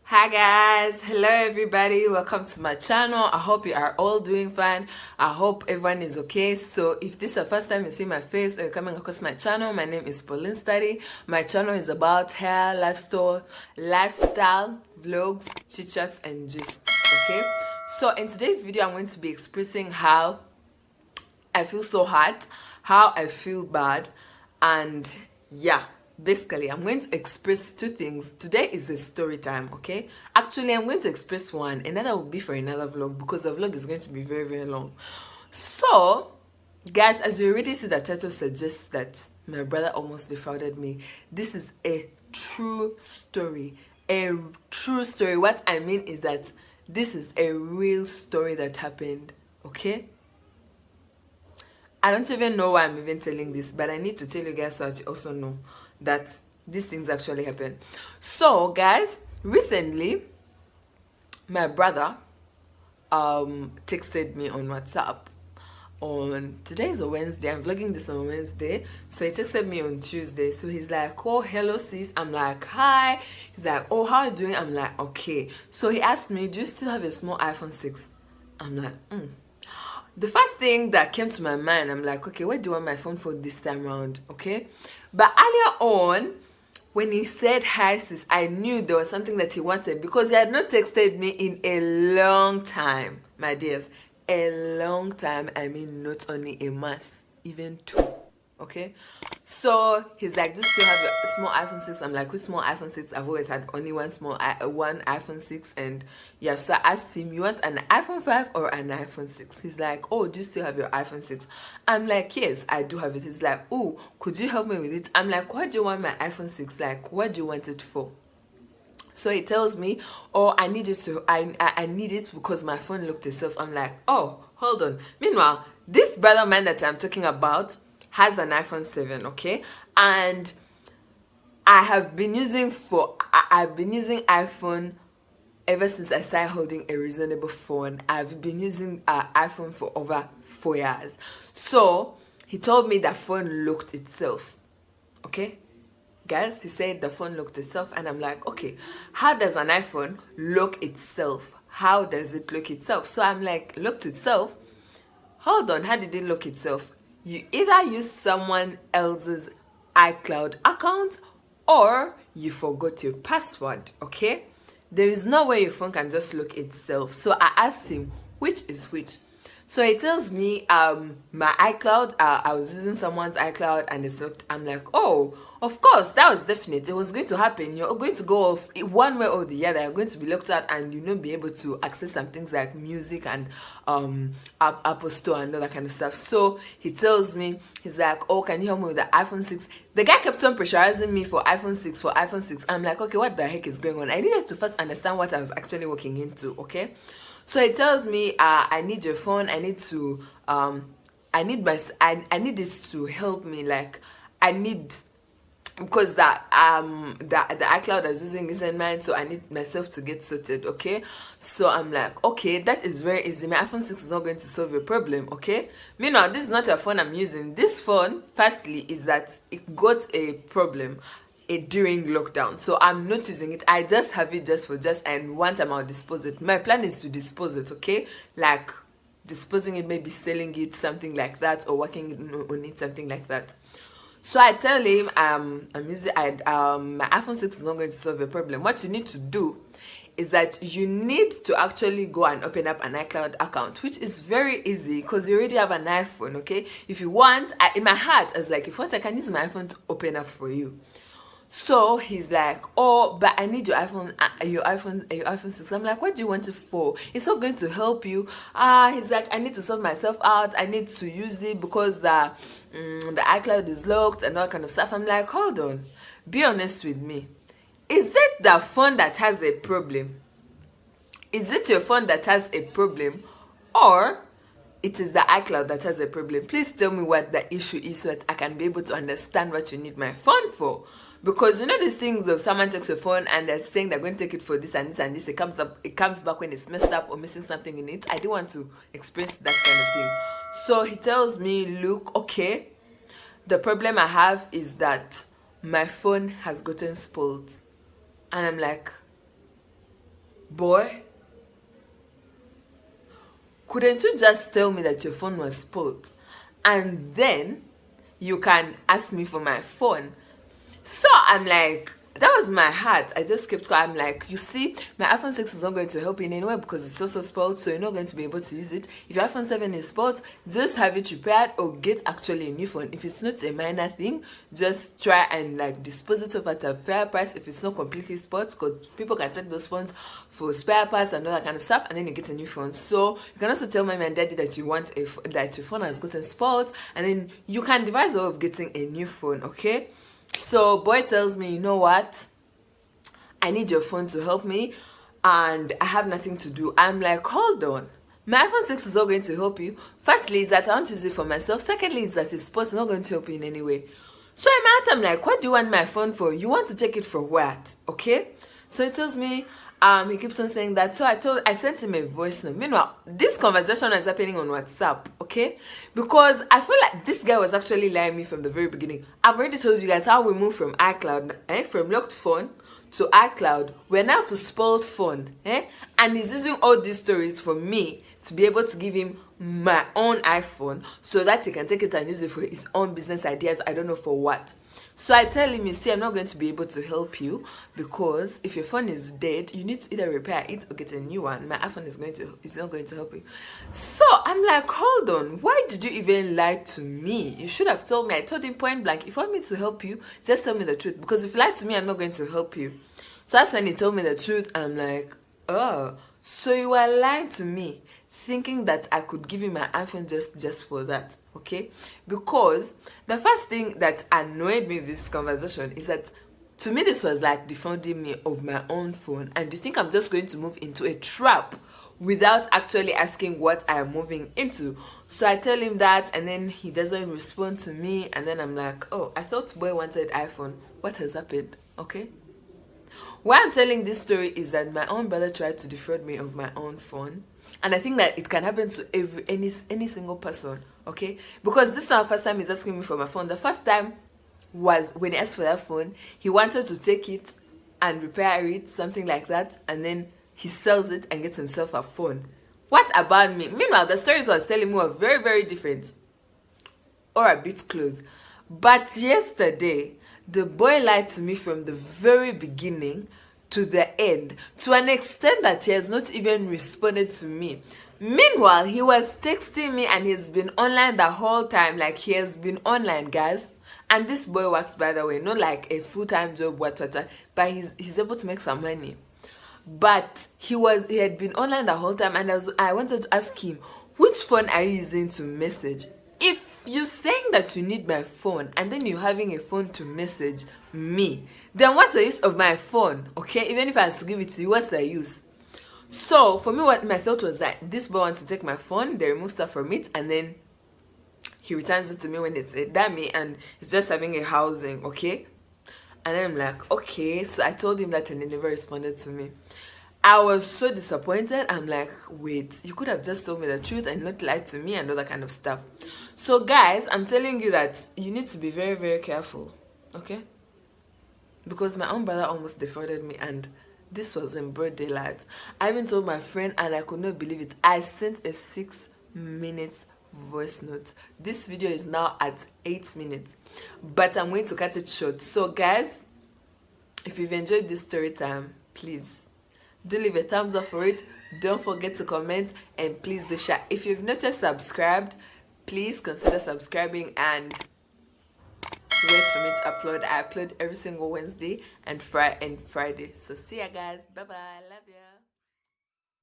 Hi guys, hello everybody, welcome to my channel. I hope you are all doing fine. I hope everyone is okay. So if this is the first time you see my face or you're coming across my channel, my name is Pauline Study. My channel is about hair, lifestyle, vlogs, chit chats and gist. Okay, so in today's video I'm going to be expressing how I feel so hot, how I feel bad, and yeah, basically I'm going to express two things. Today is a story time, okay? Actually, I'm going to express one, another will be for another vlog because the vlog is going to be very long. So guys, as you already see, the title suggests that my brother almost defrauded me. This is a true story, what I mean is that this is a real story that happened, okay? I don't even know why I'm even telling this, but I need to tell you guys so that you also know that these things actually happen. So guys, recently my brother texted me on WhatsApp on, today is a Wednesday, I'm vlogging this on Wednesday, so he texted me on Tuesday. So he's like, oh hello sis, I'm like hi. He's like, oh how are you doing? I'm like okay. So he asked me, do you still have a small iPhone 6? I'm like The first thing that came to my mind, I'm like, okay, what do you want my phone for this time around? Okay, but earlier on when he said hi sis, I knew there was something that he wanted because he had not texted me in a long time, my dears. A long time, I mean not only a month, even 2. Okay, so he's like, do you still have a small iPhone 6? I'm like, which small iPhone 6? I've always had only one iPhone 6. And yeah, so I asked him, you want an iPhone 5 or an iPhone 6? He's like, oh, do you still have your iPhone 6? I'm like, yes, I do have it. He's like, oh, could you help me with it? I'm like, what do you want my iPhone 6? Like, what do you want it for? So he tells me, oh, I need it to, I need it because my phone locked itself. I'm like, oh, hold on. Meanwhile, this brother man that I'm talking about has an iPhone 7, okay? And I've been using iPhone ever since I started holding a reasonable phone. I've been using iPhone for over 4 years. So he told me that phone locked itself, okay? Guys, he said the phone locked itself, and I'm like, okay, how does an iPhone lock itself? How does it lock itself? So I'm like, locked itself? Hold on, how did it lock itself? You either use someone else's iCloud account or you forgot your password, okay? There is no way your phone can just lock itself. So I asked him, which is which? So he tells me my iCloud, I was using someone's iCloud and it's locked. I'm like, oh, of course, that was definite. It was going to happen. You're going to go off one way or the other. You're going to be locked out and you not be able to access some things like music and Apple Store and all that kind of stuff. So he tells me, he's like, oh, can you help me with the iPhone 6? The guy kept on pressurizing me for iPhone 6, I'm like, okay, what the heck is going on? I needed to first understand what I was actually walking into, okay? So he tells me, I need your phone. I need to, I need this to help me. Like, I need, because the iCloud I was using isn't mine, so I need myself to get sorted, okay? So I'm like, okay, that is very easy. My iPhone 6 is not going to solve your problem, okay? Meanwhile, this is not a phone I'm using. This phone, firstly, is that it got a problem during lockdown, so I'm not using it. I just have it and one time I'll dispose it. My plan is to dispose it, okay? Like disposing it, maybe selling it, something like that, or working on it, something like that. So I tell him, I'm using my iPhone 6 is not going to solve your problem. What you need to do is that you need to actually go and open up an iCloud account, which is very easy because you already have an iPhone, okay? If you want, in my heart I was like, if you want, I can use my iPhone to open up for you. So he's like, oh, but I need your iPhone 6. I'm like, what do you want it for? It's not going to help you. He's like, I need to sort myself out. I need to use it because the iCloud is locked and all kind of stuff. I'm like, hold on, be honest with me. Is it the phone that has a problem? Is it your phone that has a problem, or it is the iCloud that has a problem? Please tell me what the issue is so that I can be able to understand what you need my phone for. Because you know these things of someone takes your phone and they're saying they're going to take it for this and this and this. It comes back when it's messed up or missing something in it. I didn't want to experience that kind of thing. So he tells me, look, okay, the problem I have is that my phone has gotten spoiled. And I'm like, Boy, couldn't you just tell me that your phone was spoiled and then you can ask me for my phone? So I'm like, that was my heart. I just kept quiet. I'm like, you see, my iPhone 6 is not going to help you in any way because it's also spoiled, so you're not going to be able to use it. If your iPhone 7 is spoiled, just have it repaired or get actually a new phone. If it's not a minor thing, just try and like dispose it off at a fair price if it's not completely spoiled, because people can take those phones for spare parts and all that kind of stuff, and then you get a new phone. So you can also tell mommy and daddy that you want that your phone has gotten spoiled, and then you can devise a way of getting a new phone, okay? So boy tells me, you know what, I need your phone to help me and I have nothing to do. I'm like, hold on, my iPhone 6 is not going to help you. Firstly is that I want to use it for myself. Secondly is that it's not going to help you in any way. So I'm like, what do you want my phone for? You want to take it for what? Okay? So he tells me, he keeps on saying that. So I sent him a voice note. Meanwhile, this conversation is happening on WhatsApp, okay? Because I feel like this guy was actually lying me from the very beginning. I've already told you guys how we moved from iCloud, from locked phone to iCloud. We're now to spoiled phone, and he's using all these stories for me to be able to give him my own iPhone so that he can take it and use it for his own business ideas. I don't know for what. So I tell him, you see, I'm not going to be able to help you because if your phone is dead, you need to either repair it or get a new one. My iPhone is not going to help you. So I'm like, hold on, why did you even lie to me? You should have told me. I told him point blank, if you want me to help you, just tell me the truth, because if you lie to me, I'm not going to help you. So that's when he told me the truth. I'm like, oh, so you are lying to me, thinking that I could give you my iPhone just for that, okay? Because the first thing that annoyed me in this conversation is that to me this was like defrauding me of my own phone, and you think I'm just going to move into a trap without actually asking what I am moving into. So I tell him that, and then he doesn't respond to me, and then I'm like, oh, I thought boy wanted iPhone. What has happened? Okay? Why I'm telling this story is that my own brother tried to defraud me of my own phone. And I think that it can happen to any single person, okay? Because this is our first time he's asking me for my phone. The first time was when he asked for that phone, he wanted to take it and repair it, something like that, and then he sells it and gets himself a phone. What about me? Meanwhile, the stories he was telling me were very, very different, or a bit close. But yesterday, the boy lied to me from the very beginning to the end, to an extent that he has not even responded to me. Meanwhile, he was texting me and he's been online the whole time. Like, he has been online, guys. And this boy works, by the way, not like a full-time job, but he's able to make some money. But he had been online the whole time, and I wanted to ask him, which phone are you using to message? If you're saying that you need my phone and then you're having a phone to message me, then what's the use of my phone? Okay, even if I was to give it to you, what's the use? So for me, what my thought was that this boy wants to take my phone, they remove stuff from it, and then he returns it to me when it's a dummy and it's just having a housing, okay? And then I'm like, okay. So I told him that and he never responded to me. I was so disappointed. I'm like, wait, you could have just told me the truth and not lied to me and all that kind of stuff. So guys, I'm telling you that you need to be very, very careful, okay? Because my own brother almost defrauded me, and this was in broad daylight. I even told my friend and I could not believe it. I sent a 6-minute voice note. This video is now at 8 minutes, but I'm going to cut it short. So guys, if you've enjoyed this story time, please do leave a thumbs up for it. Don't forget to comment, and please do share. If you've not yet subscribed, please consider subscribing and wait for me to upload. I upload every single Wednesday and Friday. So see ya guys. Bye bye. Love ya.